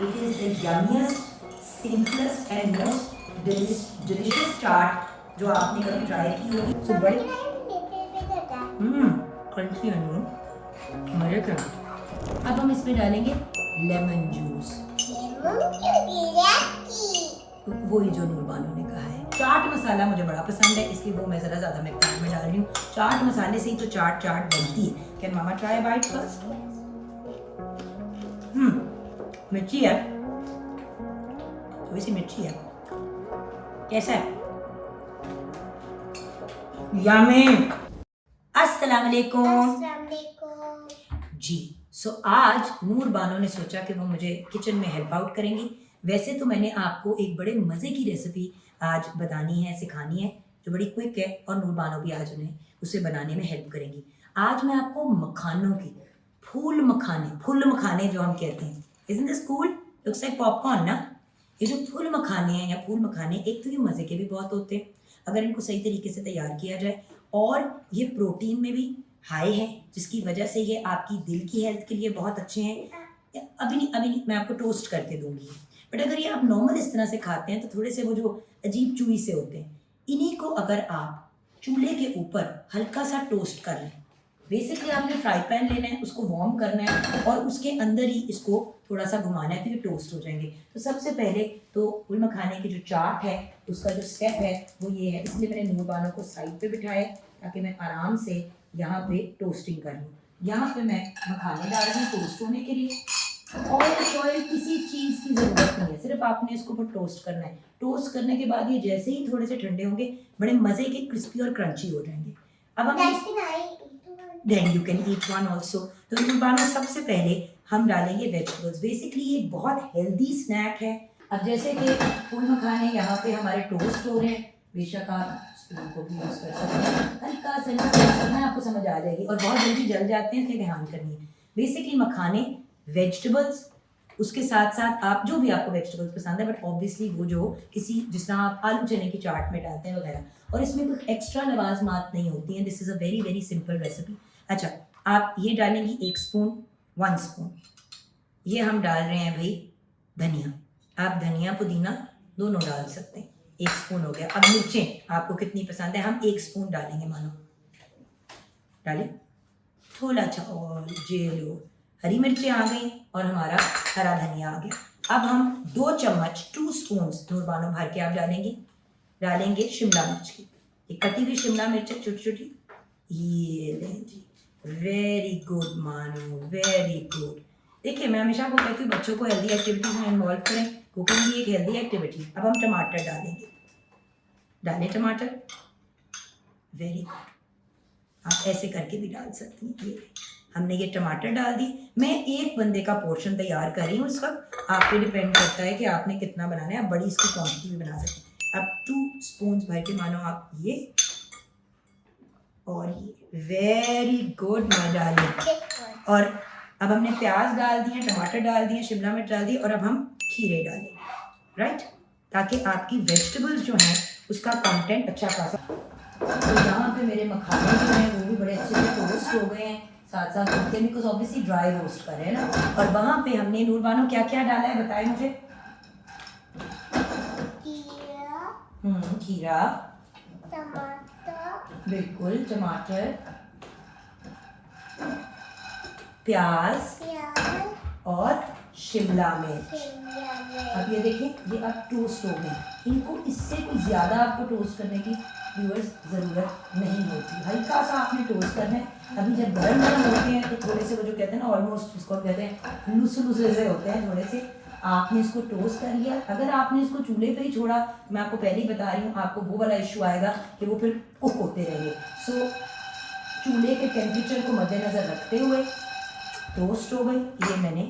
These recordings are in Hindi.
It is the yummiest, simplest and most delicious चाट जो आपने कभी ट्राई की होगी। So बड़े क्रंची है मजे का। अब हम इसमें डालेंगे लेमन जूस, वही जो नूरबानो ने कहा है। चाट मसाला मुझे बड़ा पसंद है, इसलिए वो मैं ज़रा ज़्यादा मिकदार में डाल रही हूँ। चाट मसाले से ही तो चाट बनती है। Can mama try bite first? मिर्ची है, थोड़ी सी मिर्ची है। कैसा है? यम्मी। अस्सलाम वालेकुम जी। आज नूर बानो ने सोचा कि वो मुझे किचन में हेल्प आउट करेंगी। वैसे तो मैंने आपको एक बड़े मज़े की रेसिपी आज बतानी है, सिखानी है, जो बड़ी क्विक है और नूर बानो भी आज उन्हें उसे बनाने में हेल्प करेंगी। आज मैं आपको मखानों की फूल मखाने जो हम कहते हैं, isn't this cool? Looks like popcorn ना? ये जो फूल मखाने हैं या फूल मखाने, एक तो ये मज़े के भी बहुत होते हैं अगर इनको सही तरीके से तैयार किया जाए, और ये प्रोटीन में भी हाई है, जिसकी वजह से ये आपकी दिल की हेल्थ के लिए बहुत अच्छे हैं। अभी नहीं मैं आपको टोस्ट करके दूंगी। बट अगर ये आप नॉर्मल इस तरह से खाते हैं तो थोड़े से वो जो अजीब चूई से होते हैं, इन्हीं को अगर आप चूल्हे के ऊपर हल्का सा टोस्ट कर लें, बेसिकली आपने फ्राई पैन लेना है, उसको वार्म करना है और उसके अंदर ही इसको थोड़ा सा घुमाना है तो ये टोस्ट हो जाएंगे। तो सबसे पहले तो फूल मखाने की जो चाट है उसका जो स्टेप है वो ये है, इसलिए मैंने नूर बानो को साइड पे बिठाया ताकि मैं आराम से यहाँ पे टोस्टिंग कर लूँ। यहाँ पे मैं मखाने डाल रही हूँ टोस्ट होने के लिए। ऑयल किसी चीज़ की ज़रूरत नहीं है, सिर्फ आपने इसको ऊपर टोस्ट करना है। टोस्ट करने के बाद ये जैसे ही थोड़े से ठंडे होंगे बड़े मज़े के क्रिस्पी और क्रंची हो जाएंगे। अब हम then you can eat one also। तो नूरबानो सबसे पहले हम डालेंगे वेजिटेबल्स। बेसिकली ये बहुत हेल्दी स्नैक है। अब जैसे कि फूल मखाने यहाँ पे हमारे टोस्ट हो रहे हैं, बेशक आप स्पून को भी यूज़ कर सकते हैं, हल्का सा आपको समझ आ जाएगी, और बहुत जल्दी जल जाते हैं, इसलिए ध्यान करनी है। बेसिकली मखाने, वेजिटेबल्स, उसके साथ साथ आप जो भी आपको वेजिटेबल्स पसंद है, बट ऑब्वियसली वो जो किसी जिस तरह आप आलू चने की चाट में डालते हैं वगैरह, और इसमें कुछ एक्स्ट्रा लवाजमात नहीं होती हैं। This is a very very simple recipe. अच्छा, आप ये डालेंगी 1 स्पून, 1 स्पून ये हम डाल रहे हैं भाई धनिया। आप धनिया पुदीना दोनों डाल सकते हैं। 1 स्पून हो गया। अब मिर्चें आपको कितनी पसंद है, हम 1 स्पून डालेंगे, मानो डालें थोड़ा सा, और जे लो हरी मिर्चें आ गई और हमारा हरा धनिया आ गया। अब हम 2 चम्मच 2 स्पून नूरबानो भर के आप डालेंगे शिमला मिर्च की, एक कटी हुई शिमला मिर्च छोटी छोटी, ये लें जी। वेरी गुड मानो, वेरी गुड। देखिए मैं हमेशा आपको कहती हूँ बच्चों को हेल्दी एक्टिविटीज में इन्वॉल्व करें, कुकिंग भी एक हेल्दी एक्टिविटी। अब हम टमाटर डालें टमाटर, वेरी गुड। आप ऐसे करके भी डाल सकती हैं। ये हमने ये टमाटर डाल दी। मैं एक बंदे का पोर्शन तैयार कर रही हूँ इस वक्त, आप पे डिपेंड करता है कि आपने कितना बनाना है। आप बड़ी इसकी क्वांटिटी भी बना सकते हैं। अब 2 स्पून भर के मानो आप ये और ये, वेरी गुड माय डार्लिंग। और अब हमने प्याज डाल दिए, टमाटर डाल दिए, शिमला मिर्च डाल दी, और अब हम खीरे डालेंगे, राइट, ताकि आपकी वेजिटेबल्स जो हैं उसका कंटेंट अच्छा खासा। तो यहाँ पे मेरे मखाने जो हैं वो भी बड़े अच्छे से टोस्ट हो गए हैं, साथ साथ उनके भी कुछ ऑब्वियसली ड्राई रोस्ट कर रहे हैं ना। और वहाँ पे हमने नूरबानो क्या क्या डाला है बताएं मुझे। खीरा, बिल्कुल, टमाटर, प्याज और शिमला मिर्च। अब ये देखें, ये अब टोस्ट हो गए। इनको इससे कुछ ज़्यादा आपको टोस्ट करने की व्यूअर्स ज़रूरत नहीं होती, हल्का सा आपने टोस्ट करना है। अभी जब गर्म होते हैं तो थोड़े से वो जो कहते हैं ना, ऑलमोस्ट उसको कहते हैं लूसे से होते हैं थोड़े से। आपने इसको टोस्ट कर लिया। अगर आपने इसको चूल्हे पे ही छोड़ा, मैं आपको पहले ही बता रही हूँ, आपको वो वाला इशू आएगा कि वो फिर कुक होते रहेंगे। सो चूल्हे के टेम्परेचर को मद्देनज़र रखते हुए टोस्ट हो गई। ये मैंने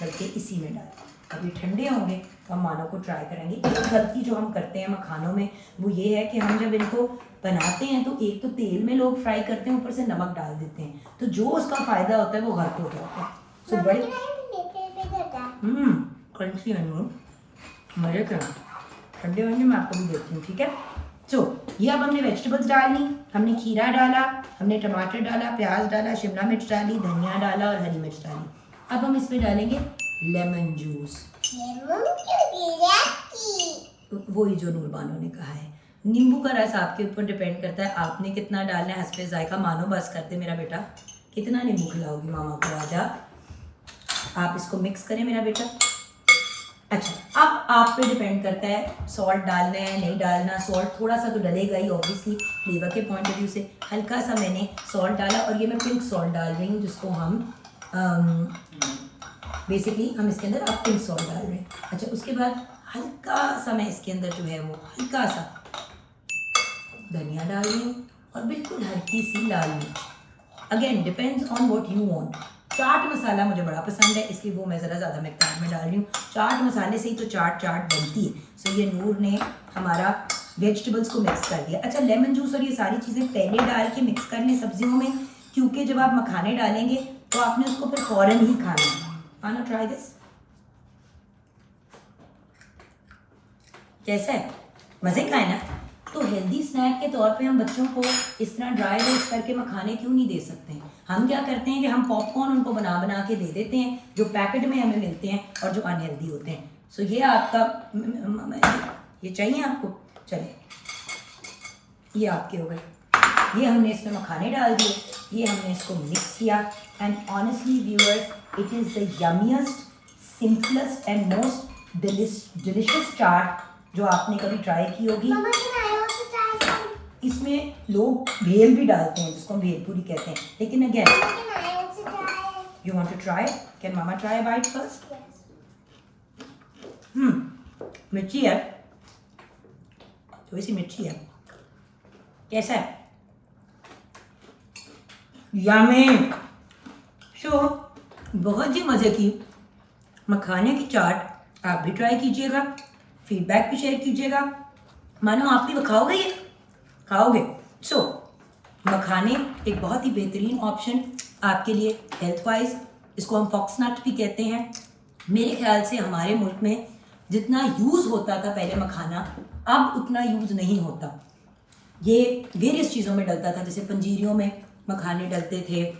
करके इसी में डाला। अभी ठंडे होंगे तो हम मानो को ट्राई करेंगे। एक गलती जो हम करते हैं मखानों में वो ये है कि हम जब इनको बनाते हैं तो एक तो तेल में लोग फ्राई करते हैं, ऊपर से नमक डाल देते हैं, तो जो उसका फ़ायदा होता है वो गर्क हो जाता है। सो बड़े क्रंची है, मज़े का। ठंडे होंगे मैं आपको भी देती हूँ, ठीक है। सो ये अब हमने वेजिटेबल्स डालनी, हमने खीरा डाला, हमने टमाटर डाला, प्याज डाला, शिमला मिर्च डाली, धनिया डाला और हरी मिर्च डाली। अब हम इसमें डालेंगे लेमन जूस। वही जो नूर बानो ने कहा है। नींबू का रस आपके ऊपर डिपेंड करता है, आपने कितना डालना है। हस्बे जायका मानो बस करते मेरा बेटा। कितना नींबू खिलाओगी मामा को? आजा, आप इसको मिक्स करें मेरा बेटा। अच्छा, अब आप पे डिपेंड करता है सॉल्ट डालना है नहीं डालना। सॉल्ट थोड़ा सा तो डलेगा ही ऑब्वियसली, फ्लेवर के पॉइंट ऑफ व्यू से हल्का सा मैंने सॉल्ट डाला। और ये मैं पिंक सॉल्ट डाल रही हूँ, जिसको हम बेसिकली हम इसके अंदर अब पिंक सॉल्ट डाल रहे हैं। अच्छा, उसके बाद हल्का सा मैं इसके अंदर जो है वो हल्का सा धनिया डाल रही हूँ और बिल्कुल हल्की सी लाल मिर्च। Again depends on what you want. Chaat masala मुझे बड़ा पसंद है, इसलिए वो मैं ज़रा ज़्यादा मिकदार में डाल रही हूँ। चाट मसाले से ही तो चाट बनती है। सो ये नूर ने हमारा वेजिटेबल्स को मिक्स कर दिया। अच्छा, लेमन जूस और ये सारी चीज़ें पहले डाल के मिक्स कर लें सब्जियों में, क्योंकि जब आप मखाने डालेंगे तो आपने उसको फिर फ़ौरन ही खाना है। Want to try this? कैसा है? मज़े का है ना? तो हेल्दी स्नैक के तौर पे हम बच्चों को इस तरह ड्राई रोस्ट करके मखाने क्यों नहीं दे सकते हैं? हम क्या करते हैं कि हम पॉपकॉर्न उनको बना के दे देते हैं, जो पैकेट में हमें मिलते हैं और जो अनहेल्दी होते हैं। सो ये आपका, ये चाहिए आपको? चले, ये आपके हो गए। ये हमने इसमें मखाने डाल दिए, ये हमने इसको मिक्स किया। And honestly viewers, it is the yummiest, simplest and most delicious chaat जो आपने कभी ट्राई की होगी। इसमें लोग भेल भी डालते हैं, जिसको हम भेलपूरी कहते हैं। लेकिन again, you want to try? Can mama try bite first? मिर्ची है, थोड़ी सी मिर्ची है। कैसा है? यम्मी। सो बहुत ही मज़े की मखाने की चाट आप भी ट्राई कीजिएगा, फीडबैक भी शेयर कीजिएगा। मानो आप भी खाओगे, ये खाओगे? सो मखाने एक बहुत ही बेहतरीन ऑप्शन आपके लिए हेल्थ वाइज। इसको हम फॉक्स नट भी कहते हैं। मेरे ख्याल से हमारे मुल्क में जितना यूज़ होता था पहले मखाना, अब उतना यूज़ नहीं होता। ये वेरियस चीज़ों में डलता था, जैसे पंजीरियों में मखाने डलते थे।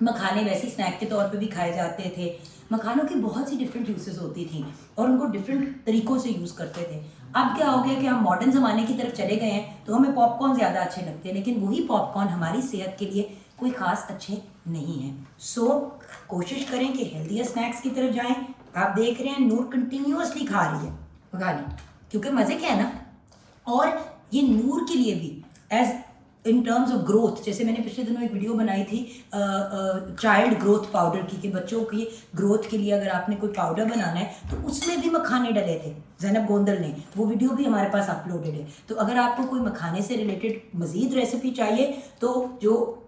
मखाने वैसे स्नैक के तौर पे भी खाए जाते थे। मखानों की बहुत सी डिफरेंट यूसेस होती थी और उनको डिफरेंट तरीक़ों से यूज़ करते थे। अब क्या हो गया कि हम मॉडर्न ज़माने की तरफ चले गए हैं, तो हमें पॉपकॉर्न ज़्यादा अच्छे लगते हैं, लेकिन वही पॉपकॉर्न हमारी सेहत के लिए कोई ख़ास अच्छे नहीं हैं। सो कोशिश करें कि हेल्दी स्नैक्स की तरफ जाएं। आप देख रहे हैं नूर कंटिन्यूसली खा रही है मखाने, क्योंकि मज़े क्या है ना। और ये नूर के लिए भी as in terms of growth, जैसे मैंने पिछले दिनों एक वीडियो बनाई थी चाइल्ड ग्रोथ पाउडर की, कि बच्चों की ग्रोथ के लिए अगर आपने कोई पाउडर बनाना है तो उसमें भी मखाने डले थे, ज़ैनब गोंदल ने। वो वीडियो भी हमारे पास अपलोडेड है। तो अगर आपको कोई मखाने से रिलेटेड मज़ीद रेसिपी चाहिए तो जो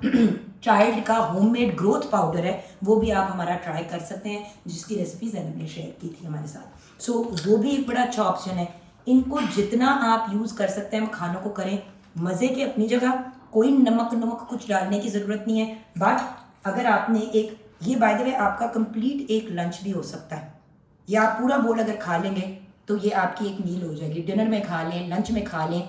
चाइल्ड का होममेड ग्रोथ पाउडर है वो भी आप हमारा ट्राई कर सकते हैं, जिसकी रेसिपी ज़ैनब ने शेयर की थी हमारे साथ। सो वो भी एक बड़ा अच्छा ऑप्शन है। इनको जितना आप यूज़ कर सकते हैं मखानों को करें। मज़े के अपनी जगह, कोई नमक कुछ डालने की ज़रूरत नहीं है। बट अगर आपने एक, ये बाय द वे आपका कंप्लीट एक लंच भी हो सकता है। ये आप पूरा बोल अगर खा लेंगे तो ये आपकी एक मील हो जाएगी। डिनर में खा लें, लंच में खा लें,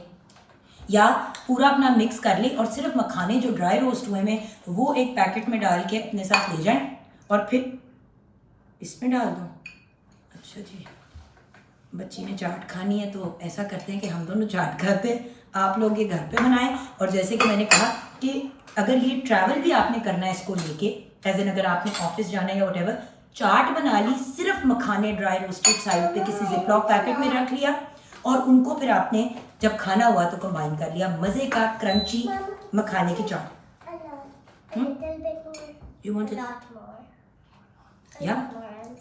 या पूरा अपना मिक्स कर लें और सिर्फ मखाने जो ड्राई रोस्ट हुए में वो एक पैकेट में डाल के अपने साथ ले जाएं और फिर इसमें डाल दो। अच्छा जी, बच्ची ने चाट खानी है तो ऐसा करते हैं कि हम दोनों चाट खाते हैं, आप लोग ये घर पे बनाएं। और जैसे कि मैंने कहा कि अगर ये ट्रैवल भी आपने करना है इसको लेके, एज एन अगर आपने ऑफिस जाना है या व्हाटएवर, चाट बना ली, सिर्फ मखाने ड्राई रोस्टेड साइड पे किसी जिपलॉक पैकेट में रख लिया और उनको फिर आपने जब खाना हुआ तो कंबाइन कर लिया। मज़े का क्रंची मखाने की चाट। यू वांट या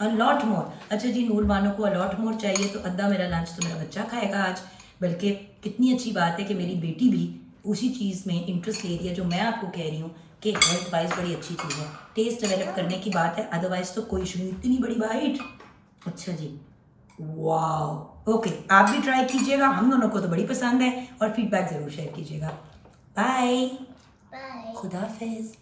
अ लॉट मोर? अच्छा जी, नूर बानो को अ लॉट मोर चाहिए तो अद्धा मेरा लंच तो मेरा बच्चा खाएगा आज। बल्कि कितनी अच्छी बात है कि मेरी बेटी भी उसी चीज़ में इंटरेस्ट ले रही है जो मैं आपको कह रही हूँ कि हेल्थ वाइज बड़ी अच्छी चीज़ है। टेस्ट डेवलप करने की बात है, अदरवाइज तो कोई इशू नहीं। इतनी बड़ी बाइट, अच्छा जी, वाह। ओके, आप भी ट्राई कीजिएगा, हम दोनों को तो बड़ी पसंद है। और फीडबैक ज़रूर शेयर कीजिएगा। बाय, खुदा हाफिज़।